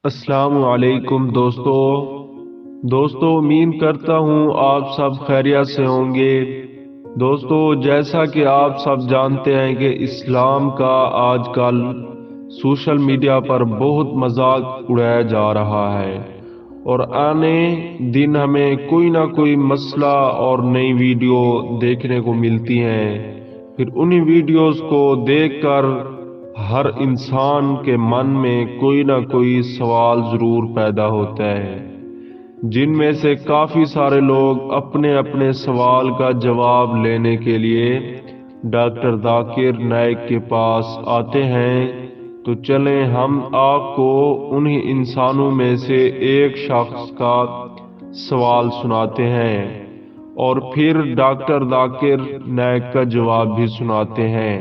السلام علیکم دوستو امید کرتا ہوں آپ سب خیریت سے ہوں گے۔ دوستو جیسا کہ آپ سب جانتے ہیں کہ اسلام کا آج کل سوشل میڈیا پر بہت مذاق اڑایا جا رہا ہے، اور آنے دن ہمیں کوئی نہ کوئی مسئلہ اور نئی ویڈیو دیکھنے کو ملتی ہیں۔ پھر انہی ویڈیوز کو دیکھ کر ہر انسان کے من میں کوئی نہ کوئی سوال ضرور پیدا ہوتا ہے، جن میں سے کافی سارے لوگ اپنے اپنے سوال کا جواب لینے کے لیے ڈاکٹر ذاکر نائک کے پاس آتے ہیں۔ تو چلیں ہم آپ کو انہی انسانوں میں سے ایک شخص کا سوال سناتے ہیں، اور پھر ڈاکٹر ذاکر نائک کا جواب بھی سناتے ہیں۔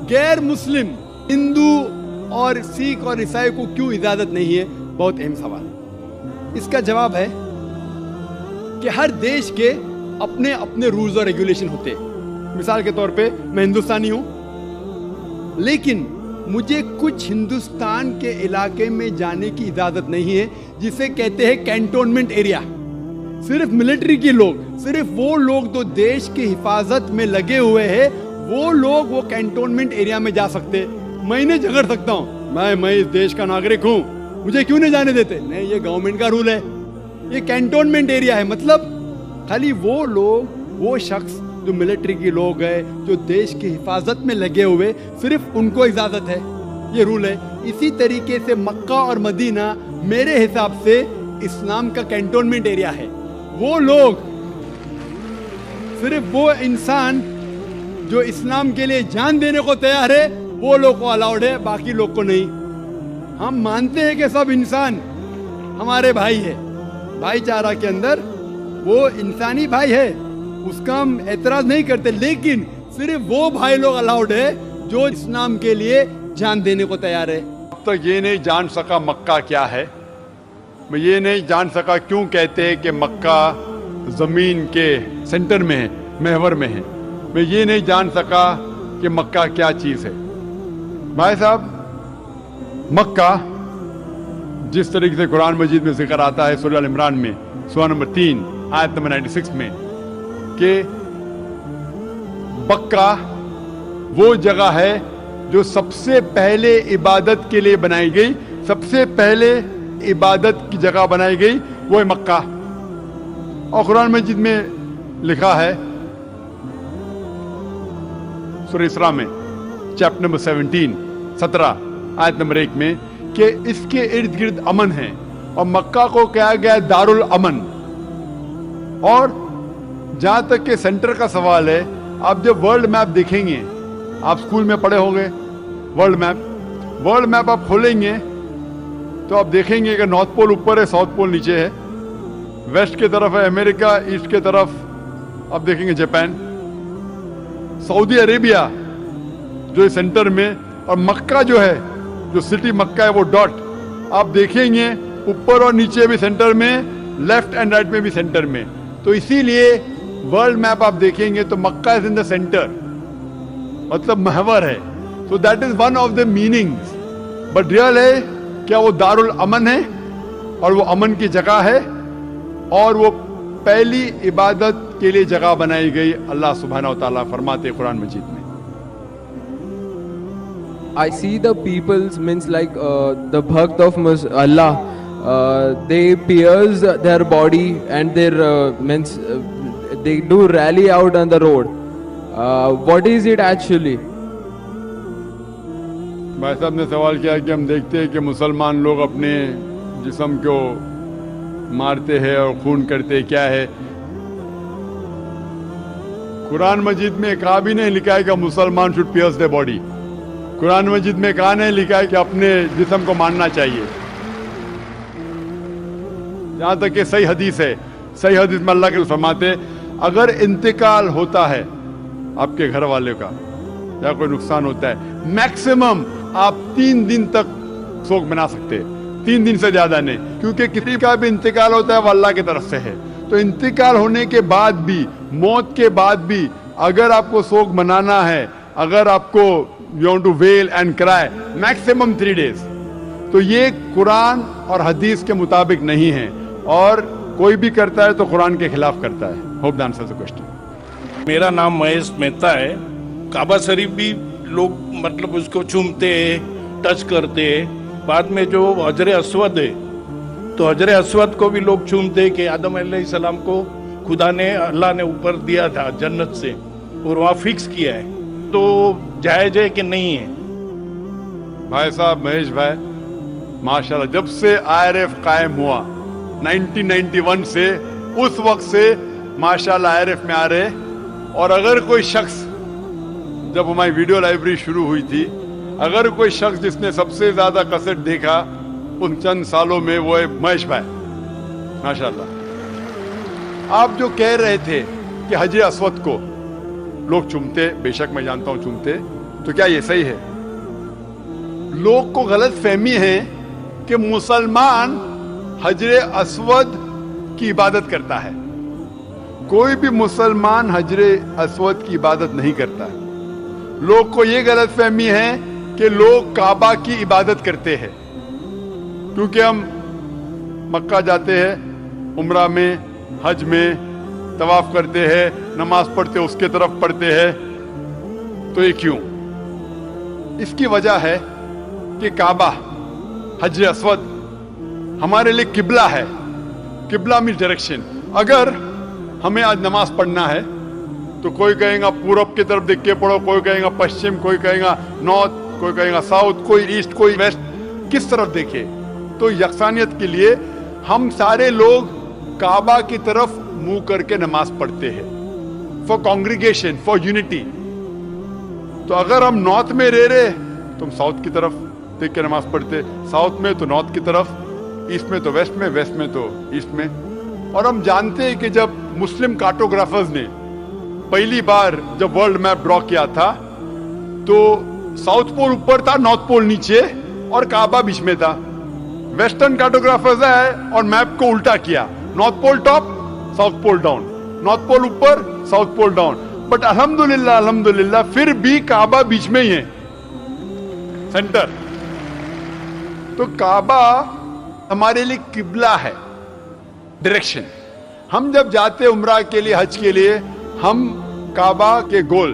غیر مسلم ہندو اور سکھ اور عیسائی کو کیوں اجازت نہیں ہے؟ بہت اہم سوال ہے۔ اس کا جواب ہے کہ ہر دیش کے اپنے اپنے رولز اور ریگولیشن ہوتے ہیں۔ مثال کے طور پہ میں ہندوستانی ہوں، لیکن مجھے کچھ ہندوستان کے علاقے میں جانے کی اجازت نہیں ہے، جسے کہتے ہیں کینٹونمنٹ ایریا۔ صرف ملٹری کے لوگ، صرف وہ لوگ جو دیش کی حفاظت میں لگے ہوئے ہیں، وہ لوگ وہ کینٹونمنٹ ایریا میں جا سکتے۔ میں انہیں جھگڑ سکتا ہوں، میں اس دیش کا ناگرک ہوں، مجھے کیوں نہیں جانے دیتے؟ نہیں، یہ گورنمنٹ کا رول ہے، یہ کینٹونمنٹ ایریا ہے۔ مطلب خالی وہ لوگ، وہ شخص جو ملٹری کے لوگ ہیں، جو دیش کی حفاظت میں لگے ہوئے، صرف ان کو اجازت ہے، یہ رول ہے۔ اسی طریقے سے مکہ اور مدینہ میرے حساب سے اسلام کا کینٹونمنٹ ایریا ہے۔ وہ لوگ، صرف وہ انسان جو اسلام کے لیے جان دینے کو تیار ہے، وہ لوگ کو الاؤڈ ہے، باقی لوگ کو نہیں۔ ہم مانتے ہیں کہ سب انسان ہمارے بھائی ہے، بھائی چارہ کے اندر وہ انسانی بھائی ہے، اس کا ہم اعتراض نہیں کرتے، لیکن صرف وہ بھائی لوگ الاؤڈ ہے جو اسلام کے لیے جان دینے کو تیار ہے۔ اب تک یہ نہیں جان سکا مکہ کیا ہے، میں یہ نہیں جان سکا کیوں کہتے ہیں کہ مکہ زمین کے سینٹر میں ہے، محور میں ہے۔ میں یہ نہیں جان سکا کہ مکہ کیا چیز ہے۔ بھائی صاحب، مکہ جس طریقے سے قرآن مجید میں ذکر آتا ہے سورہ عمران میں سورہ نمبر 3 آیت نمبر 96 میں کہ مکہ وہ جگہ ہے جو سب سے پہلے عبادت کے لیے بنائی گئی، سب سے پہلے عبادت کی جگہ بنائی گئی، وہ ہے مکہ۔ اور قرآن مجید میں لکھا ہے سورہ اسراء میں چیپٹر نمبر 17 آیت نمبر 1 میں کہ اس کے ارد گرد امن ہے، اور مکہ کو کہا گیا دار الامن۔ اور جہاں تک کہ سینٹر کا سوال ہے، آپ جب ورلڈ میپ دیکھیں گے، آپ اسکول میں پڑھے ہوں گے ورلڈ میپ آپ کھولیں گے تو آپ دیکھیں گے کہ نارتھ پول اوپر ہے، ساؤتھ پول نیچے ہے، ویسٹ کی طرف ہے امریکہ، ایسٹ کی طرف آپ دیکھیں گے جاپان، سعودی عربیہ جو سینٹر میں، اور مکہ جو ہے، جو سٹی مکہ ہے وہ ڈاٹ آپ دیکھیں گے اوپر اور نیچے بھی سینٹر میں، لیفٹ اینڈ رائٹ میں بھی سینٹر میں۔ تو اسی لیے ورلڈ میپ آپ دیکھیں گے تو مکہ از ان دا سینٹر، مطلب محور ہے۔ So that is one of the meanings but real है क्या वो दारुल अमन है और वो अमन की जगह है और वो पहली इबादत के लिए जगह बनाई गई। अल्लाह सुब्हानहू व तआला फरमाते कुरान मजीद में, I see the peoples means like the bhakt of Allah, they pierce their body and their means they do rally out on the road. What is it actually? भाई साहब ने सवाल किया कि हम देखते हैं कि मुसलमान लोग अपने जिस्म को मारते हैं और खून करते हैं, क्या है? कुरान मजीद में कहा भी नहीं लिखा है कि मुसलमान should pierce the body. Quran Majid में कहा नहीं लिखा है कि अपने जिस्म को मारना चाहिए। जहां तक कि सही हदीस है, सही हदीस में अल्लाह के रसूल फरमाते अगर इंतकाल होता है आपके घर वाले का या कोई नुकसान होता है, मैक्सिमम आप 3 दिन तक शोक मना सकते हैं, 3 दिन से ज्यादा नहीं, क्योंकि किसी का भी इंतकाल होता है वो अल्लाह की तरफ से है। तो इंतकाल होने के बाद भी, मौत के बाद भी अगर आपको शोक मनाना है, अगर आपको you want to wail and cry, maximum 3 days. तो ये कुरान और हदीस के मुताबिक नहीं है और कोई भी करता है तो कुरान के खिलाफ करता है। Hope the answer the question. मेरा नाम महेश मेहता है। काबा शरीफ भी लोग मतलब उसको चूमते हैं, टच करते हैं। बाद में जो हजर अस्वद है, तो हजर अस्वद को भी लोग चूमते हैं कि आदम अलैहिस्सलाम को खुदा ने, अल्लाह ने ऊपर दिया था जन्नत से और वहाँ फिक्स किया है, तो जायज है कि नहीं है? भाई साहब महेश भाई, माशाल्लाह, जब से IRF कायम हुआ 1991 से, उस वक्त से माशाल्लाह IRF में आ रहे। और अगर कोई शख्स, जब हमारी वीडियो लाइब्रेरी शुरू हुई थी, अगर कोई शख्स जिसने सबसे ज्यादा कैसेट देखा उन चंद सालों में, वो है महेश भाई, माशाल्लाह। आप जो कह रहे थे कि हजर अस्वद को लोग चूमते, बेशक मैं जानता हूं चूमते, तो क्या ये सही है? लोग को गलत फहमी है कि मुसलमान हजर अस्वद की इबादत करता है। कोई भी मुसलमान हजर अस्वद की इबादत नहीं करता है। लोग को ये गलत फहमी है कि लोग काबा की इबादत करते हैं, क्योंकि हम मक्का जाते हैं, उम्रा में, हज में तवाफ करते हैं, नमाज पढ़ते हैं, उसके तरफ पढ़ते हैं। तो ये क्यों? इसकी वजह है कि काबा, हजर अस्वद हमारे लिए किबला है। किबला मीन्स डायरेक्शन। अगर हमें आज नमाज पढ़ना है तो कोई कहेगा पूरब की तरफ देख के पढ़ो, कोई कहेगा पश्चिम, कोई कहेगा नॉर्थ, कोई कहेगा साउथ, कोई ईस्ट, कोई वेस्ट, किस तरफ देखे? तो यकसानियत के लिए हम सारे लोग काबा की तरफ मुंह करके नमाज पढ़ते हैं, फॉर कॉन्ग्रीगेशन, फॉर यूनिटी। तो अगर हम नॉर्थ में रह रहे तो हम साउथ की तरफ देख के नमाज पढ़ते, साउथ में तो नॉर्थ की तरफ, ईस्ट में तो वेस्ट में, वेस्ट में तो ईस्ट में। और हम जानते हैं कि जब मुस्लिम कार्टोग्राफर्स ने पहली बार जब वर्ल्ड मैप ड्रॉ किया था, तो साउथ पोल ऊपर था, नॉर्थ पोल नीचे और काबा बीच में था। वेस्टर्न कार्टोग्राफर्स आए और मैप को उल्टा किया, north pole top, south pole down, north pole ऊपर, साउथ पोल डाउन। बट अल्हम्दुलिल्लाह, अल्हम्दुलिल्लाह फिर भी काबा बीच में ही है, सेंटर। तो काबा हमारे लिए किबला है, डायरेक्शन। हम जब जाते उम्रा के लिए, हज के लिए, हम काबा के गोल,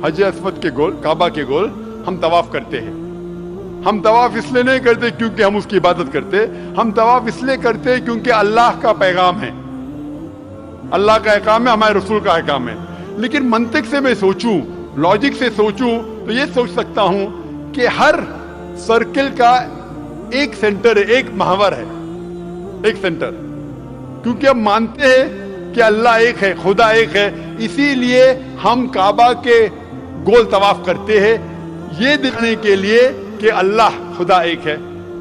हज अस्वद के गोल, काबा के गोल हम तवाफ करते हैं। हम तवाफ इसलिए नहीं करते क्योंकि हम उसकी इबादत करते, हम तवाफ इसलिए करते हैं क्योंकि अल्लाह का पैगाम है, अल्लाह का अहकाम है, हमारे रसूल का अहकाम है। लेकिन मंतिक से मैं सोचूं, लॉजिक से सोचूं, तो ये सोच सकता हूं कि हर सर्किल का एक सेंटर है, एक महावर है, एक सेंटर। क्योंकि हम मानते हैं कि अल्लाह एक है, खुदा एक है, इसीलिए हम काबा के गोल तवाफ करते हैं, ये दिखाने के लिए कि अल्लाह खुदा एक है।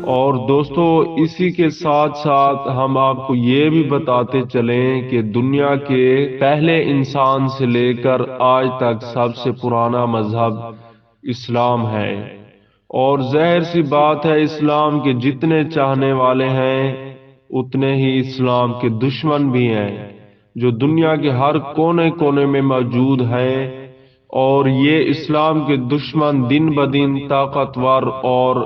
और दोस्तों, इसी के साथ साथ हम आपको ये भी बताते चलें कि दुनिया के पहले इंसान से लेकर आज तक सबसे पुराना मजहब इस्लाम है। और जाहिर सी बात है, इस्लाम के जितने चाहने वाले हैं उतने ही इस्लाम के दुश्मन भी हैं, जो दुनिया के हर कोने कोने में मौजूद हैं। اور یہ اسلام کے دشمن دن بدن طاقتور اور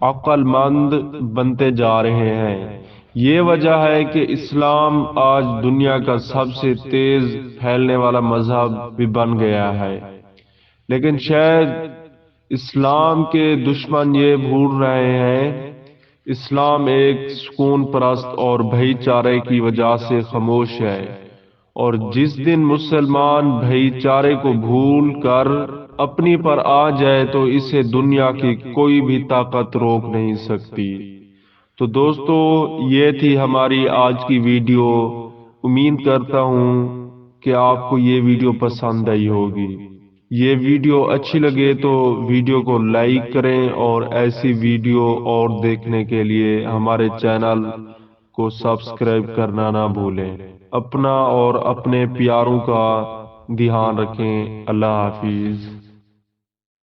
عقل مند بنتے جا رہے ہیں۔ یہ وجہ ہے کہ اسلام آج دنیا کا سب سے تیز پھیلنے والا مذہب بھی بن گیا ہے، لیکن شاید اسلام کے دشمن یہ بھول رہے ہیں اسلام ایک سکون پرست اور بھائی چارے کی وجہ سے خاموش ہے، اور جس دن مسلمان بھائی چارے کو بھول کر اپنی پر آ جائے تو اسے دنیا کی کوئی بھی طاقت روک نہیں سکتی۔ تو دوستو، یہ تھی ہماری آج کی ویڈیو۔ امید کرتا ہوں کہ آپ کو یہ ویڈیو پسند آئی ہوگی۔ یہ ویڈیو اچھی لگے تو ویڈیو کو لائک کریں، اور ایسی ویڈیو اور دیکھنے کے لیے ہمارے چینل کو سبسکرائب کرنا نہ بھولیں۔ اپنا اور اپنے پیاروں کا دھیان رکھیں۔ اللہ حافظ۔